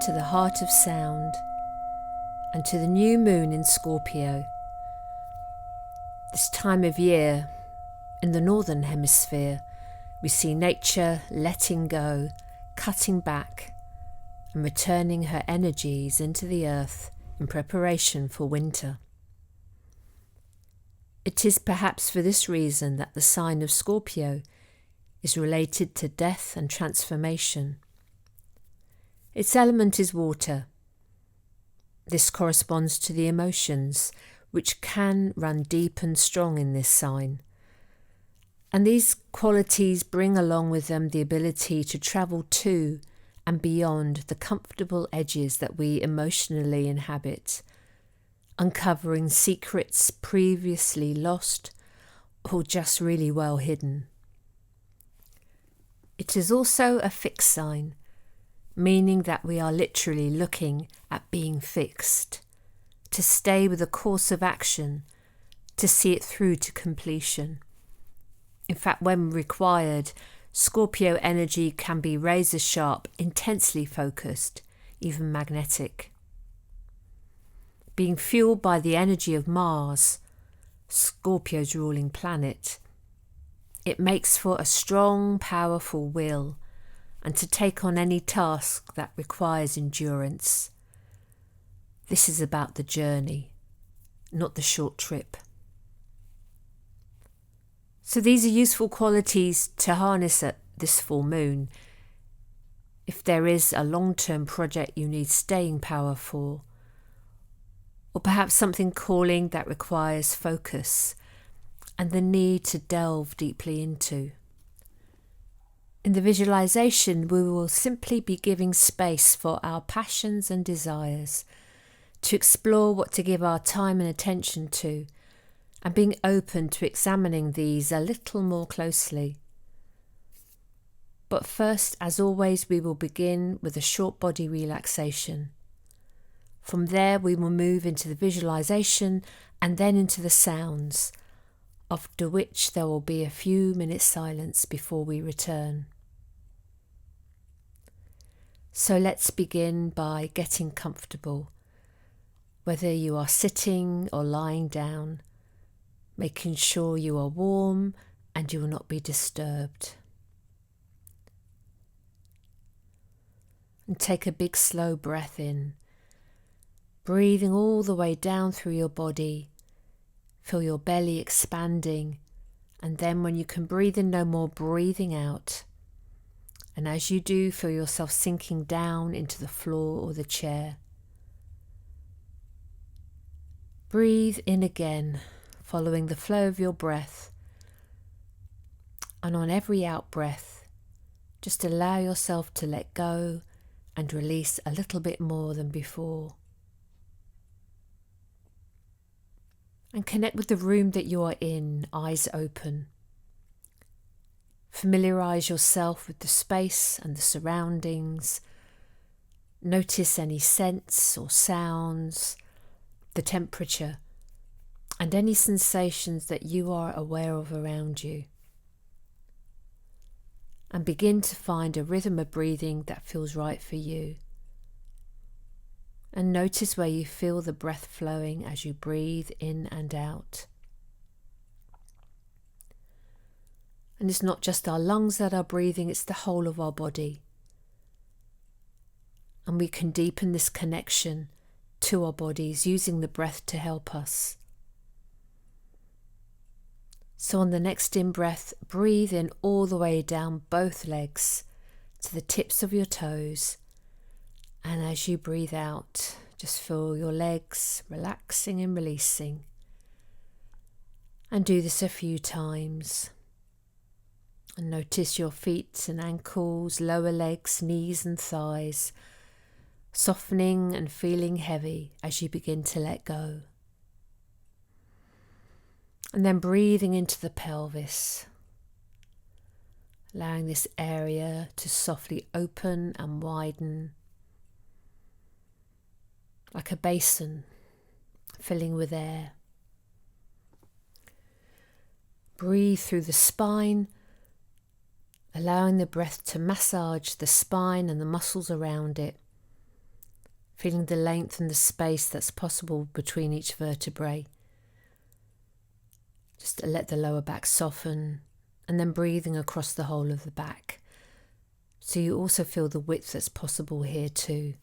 to the heart of sound and to the new moon in Scorpio. This time of year, in the Northern Hemisphere, we see nature letting go, cutting back, and returning her energies into the earth in preparation for winter. It is perhaps for this reason that the sign of Scorpio is related to death and transformation. Its element is water. This corresponds to the emotions, which can run deep and strong in this sign. And these qualities bring along with them the ability to travel to and beyond the comfortable edges that we emotionally inhabit, uncovering secrets previously lost or just really well hidden. It is also a fixed sign, meaning that we are literally looking at being fixed, to stay with a course of action, to see it through to completion. In fact, when required, Scorpio energy can be razor sharp, intensely focused, even magnetic. Being fueled by the energy of Mars, Scorpio's ruling planet, it makes for a strong, powerful will and to take on any task that requires endurance. This is about the journey, not the short trip. So these are useful qualities to harness at this full moon. If there is a long-term project you need staying power for, or perhaps something calling that requires focus and the need to delve deeply into. In the visualization, we will simply be giving space for our passions and desires to explore what to give our time and attention to, and being open to examining these a little more closely. But first, as always, we will begin with a short body relaxation. From there, we will move into the visualization and then into the sounds, after which there will be a few minutes silence before we return. So let's begin by getting comfortable, whether you are sitting or lying down, making sure you are warm and you will not be disturbed. And take a big slow breath in, breathing all the way down through your body. Feel your belly expanding, and then when you can breathe in no more, breathing out. And as you do, feel yourself sinking down into the floor or the chair. Breathe in again, following the flow of your breath. And on every out-breath, just allow yourself to let go and release a little bit more than before. And connect with the room that you are in, eyes open. Familiarize yourself with the space and the surroundings. Notice any scents or sounds, the temperature, and any sensations that you are aware of around you. And begin to find a rhythm of breathing that feels right for you. And notice where you feel the breath flowing as you breathe in and out. And it's not just our lungs that are breathing, it's the whole of our body. And we can deepen this connection to our bodies using the breath to help us. So on the next in-breath, breathe in all the way down both legs to the tips of your toes. And as you breathe out, just feel your legs relaxing and releasing. And do this a few times. And notice your feet and ankles, lower legs, knees and thighs, softening and feeling heavy as you begin to let go. And then breathing into the pelvis, allowing this area to softly open and widen, like a basin filling with air. Breathe through the spine, allowing the breath to massage the spine and the muscles around it, feeling the length and the space that's possible between each vertebrae. Just let the lower back soften, and then breathing across the whole of the back. So you also feel the width that's possible here too.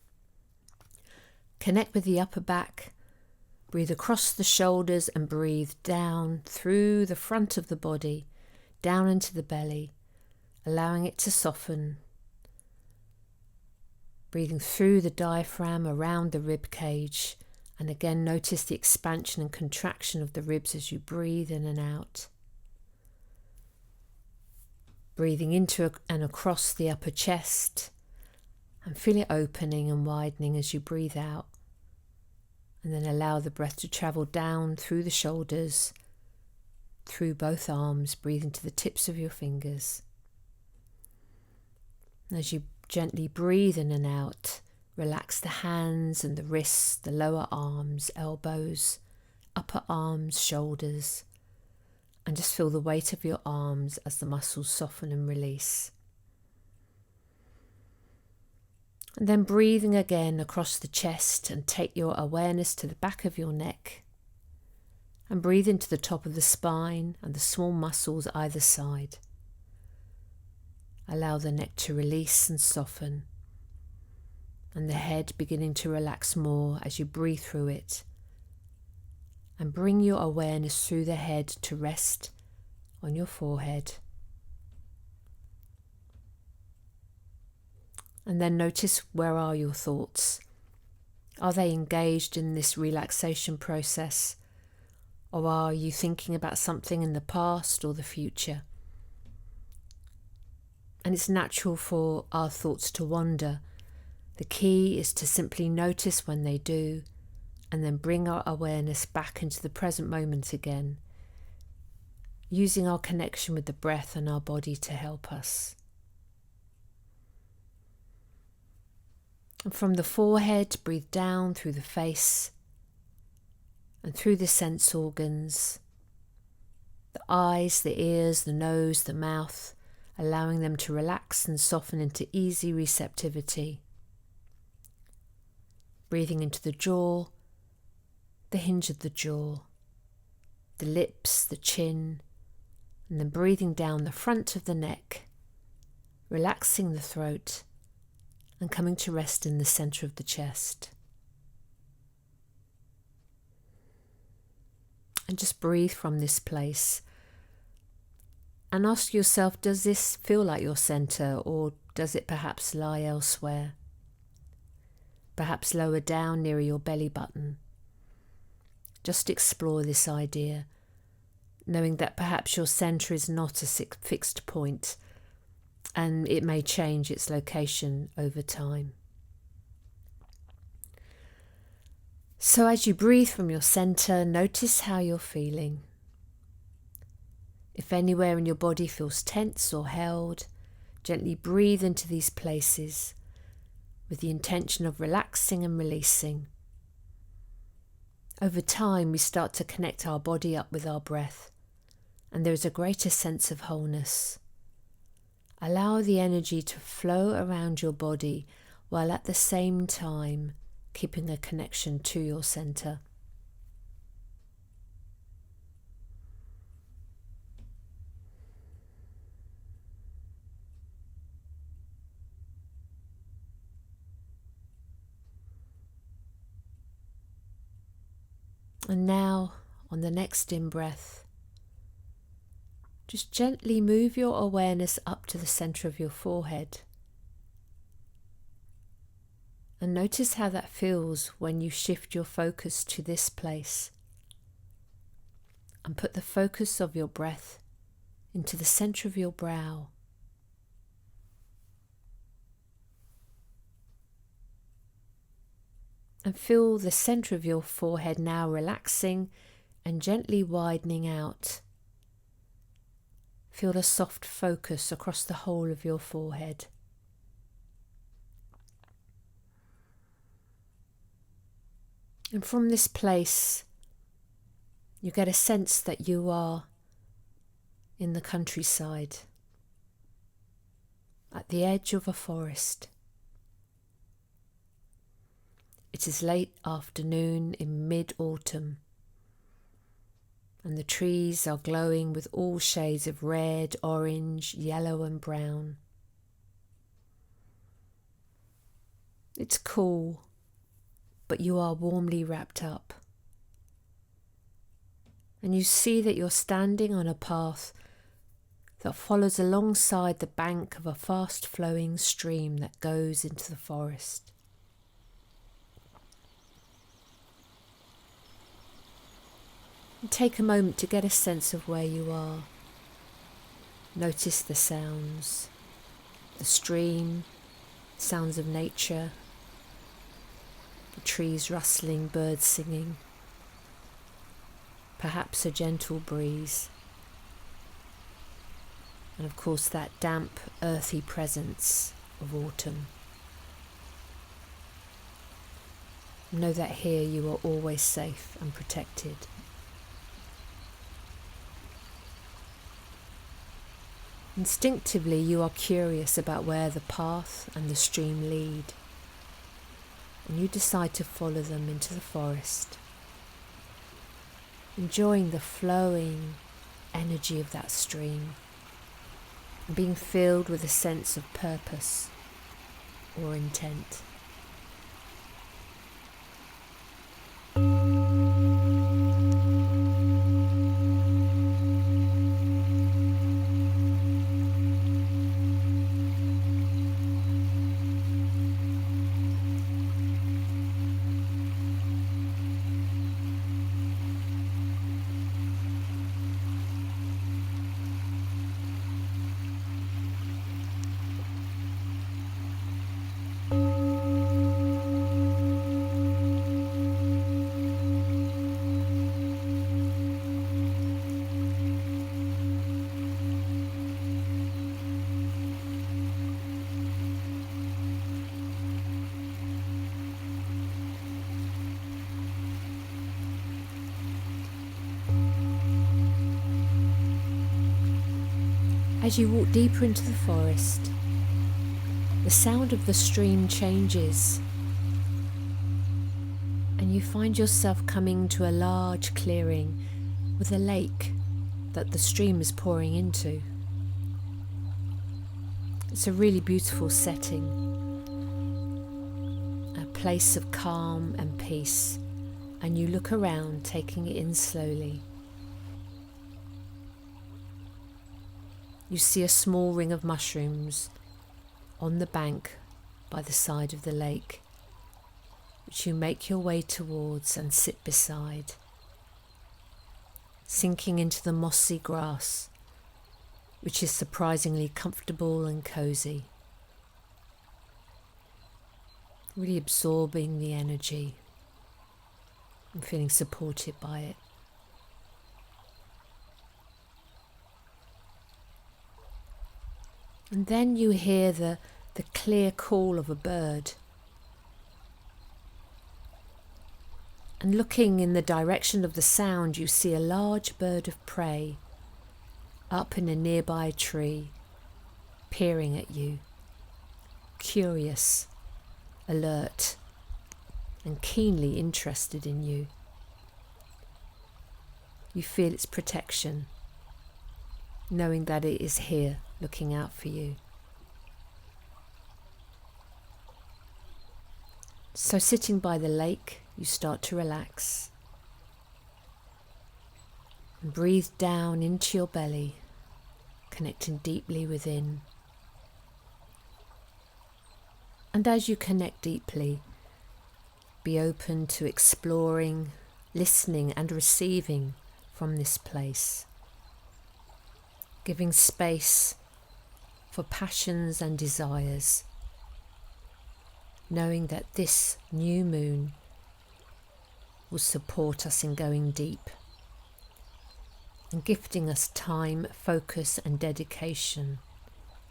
Connect with the upper back, breathe across the shoulders and breathe down through the front of the body, down into the belly, allowing it to soften. Breathing through the diaphragm around the rib cage, and again notice the expansion and contraction of the ribs as you breathe in and out. Breathing into and across the upper chest, and feel it opening and widening as you breathe out. And then allow the breath to travel down through the shoulders, through both arms, breathing to the tips of your fingers. And as you gently breathe in and out, relax the hands and the wrists, the lower arms, elbows, upper arms, shoulders, and just feel the weight of your arms as the muscles soften and release. And then breathing again across the chest, and take your awareness to the back of your neck, and breathe into the top of the spine and the small muscles either side. Allow the neck to release and soften, and the head beginning to relax more as you breathe through it. And bring your awareness through the head to rest on your forehead. And then notice, where are your thoughts? Are they engaged in this relaxation process? Or are you thinking about something in the past or the future? And it's natural for our thoughts to wander. The key is to simply notice when they do, and then bring our awareness back into the present moment again, using our connection with the breath and our body to help us. And from the forehead, breathe down through the face and through the sense organs, the eyes, the ears, the nose, the mouth, allowing them to relax and soften into easy receptivity. Breathing into the jaw, the hinge of the jaw, the lips, the chin, and then breathing down the front of the neck, relaxing the throat, and coming to rest in the center of the chest. And just breathe from this place. And ask yourself, does this feel like your center, or does it perhaps lie elsewhere? Perhaps lower down near your belly button. Just explore this idea, knowing that perhaps your center is not a fixed point, and it may change its location over time. So as you breathe from your center, notice how you're feeling. If anywhere in your body feels tense or held, gently breathe into these places with the intention of relaxing and releasing. Over time, we start to connect our body up with our breath, and there is a greater sense of wholeness. Allow the energy to flow around your body while at the same time keeping a connection to your center. And now, on the next in-breath, just gently move your awareness up to the center of your forehead. And notice how that feels when you shift your focus to this place. And put the focus of your breath into the center of your brow. And feel the center of your forehead now relaxing and gently widening out. Feel a soft focus across the whole of your forehead. And from this place, you get a sense that you are in the countryside, at the edge of a forest. It is late afternoon in mid-autumn, and the trees are glowing with all shades of red, orange, yellow and brown. It's cool, but you are warmly wrapped up. And you see that you're standing on a path that follows alongside the bank of a fast-flowing stream that goes into the forest. And take a moment to get a sense of where you are. Notice the sounds, the stream, sounds of nature, the trees rustling, birds singing, perhaps a gentle breeze, and of course that damp, earthy presence of autumn. Know that here you are always safe and protected. Instinctively you are curious about where the path and the stream lead, and you decide to follow them into the forest, enjoying the flowing energy of that stream and being filled with a sense of purpose or intent. As you walk deeper into the forest, the sound of the stream changes, and you find yourself coming to a large clearing with a lake that the stream is pouring into. It's a really beautiful setting, a place of calm and peace, and you look around, taking it in slowly. You see a small ring of mushrooms on the bank by the side of the lake, which you make your way towards and sit beside, sinking into the mossy grass, which is surprisingly comfortable and cozy, really absorbing the energy and feeling supported by it. And then you hear the clear call of a bird. And looking in the direction of the sound, you see a large bird of prey up in a nearby tree, peering at you, curious, alert, and keenly interested in you. You feel its protection, knowing that it is here, looking out for you. So sitting by the lake, you start to relax and breathe down into your belly, connecting deeply within. And as you connect deeply, be open to exploring, listening and receiving from this place, giving space for passions and desires, knowing that this new moon will support us in going deep and gifting us time, focus and dedication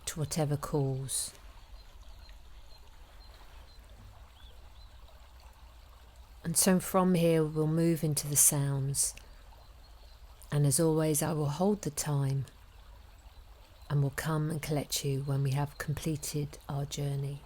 to whatever calls. And so from here we'll move into the sounds, and as always I will hold the time and will come and collect you when we have completed our journey.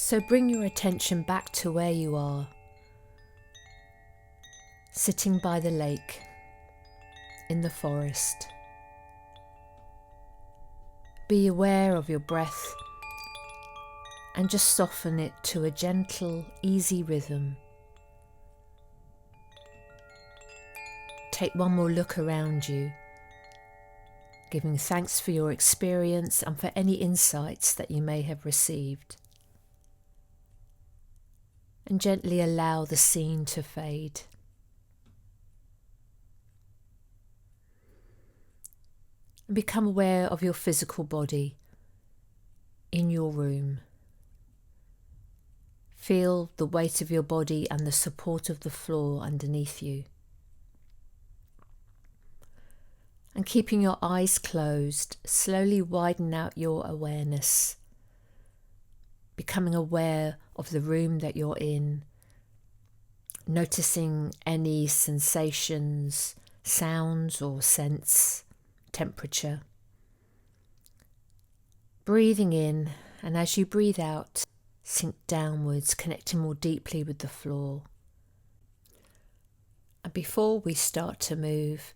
So bring your attention back to where you are, sitting by the lake, in the forest. Be aware of your breath and just soften it to a gentle, easy rhythm. Take one more look around you, giving thanks for your experience and for any insights that you may have received. And gently allow the scene to fade. And become aware of your physical body in your room. Feel the weight of your body and the support of the floor underneath you. And keeping your eyes closed, slowly widen out your awareness, becoming aware of the room that you're in, noticing any sensations, sounds or scents, temperature. Breathing in, and as you breathe out, sink downwards, connecting more deeply with the floor. And before we start to move,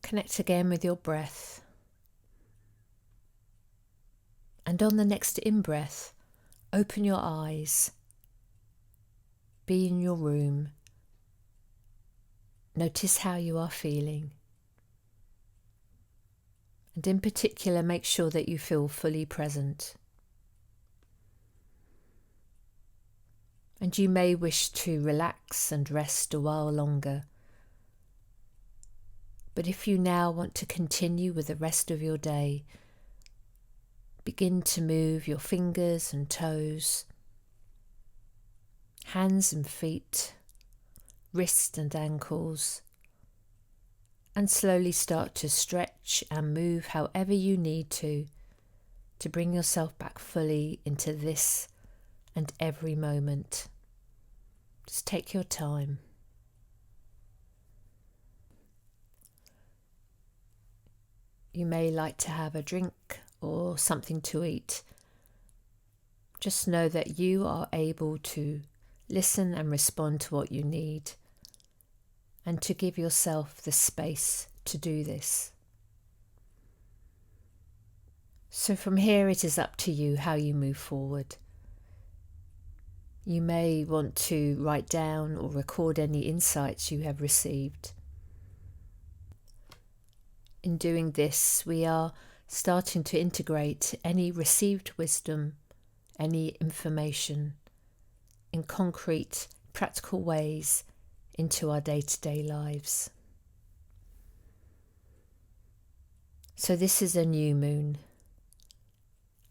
connect again with your breath. And on the next in-breath, open your eyes. Be in your room. Notice how you are feeling. And in particular, make sure that you feel fully present. And you may wish to relax and rest a while longer. But if you now want to continue with the rest of your day, begin to move your fingers and toes, hands and feet, wrists and ankles, and slowly start to stretch and move however you need to bring yourself back fully into this and every moment. Just take your time. You may like to have a drink or something to eat. Just know that you are able to listen and respond to what you need, and to give yourself the space to do this. So from here it is up to you how you move forward. You may want to write down or record any insights you have received. In doing this, we are starting to integrate any received wisdom, any information, in concrete, practical ways into our day-to-day lives. So this is a new moon,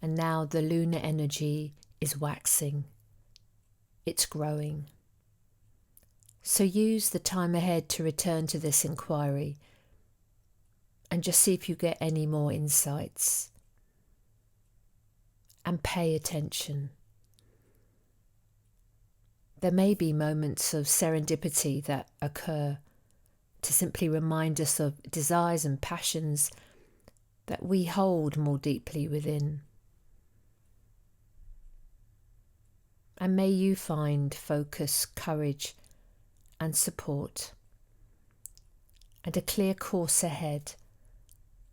and now the lunar energy is waxing. It's growing. So use the time ahead to return to this inquiry and just see if you get any more insights. And pay attention. There may be moments of serendipity that occur to simply remind us of desires and passions that we hold more deeply within. And may you find focus, courage, and support, and a clear course ahead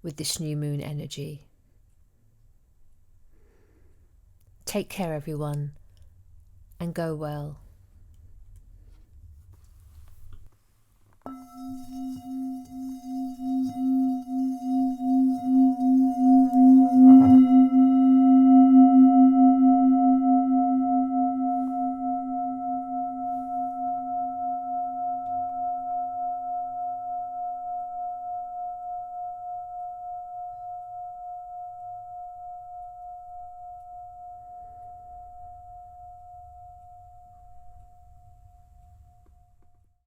with this new moon energy. Take care, everyone, and go well.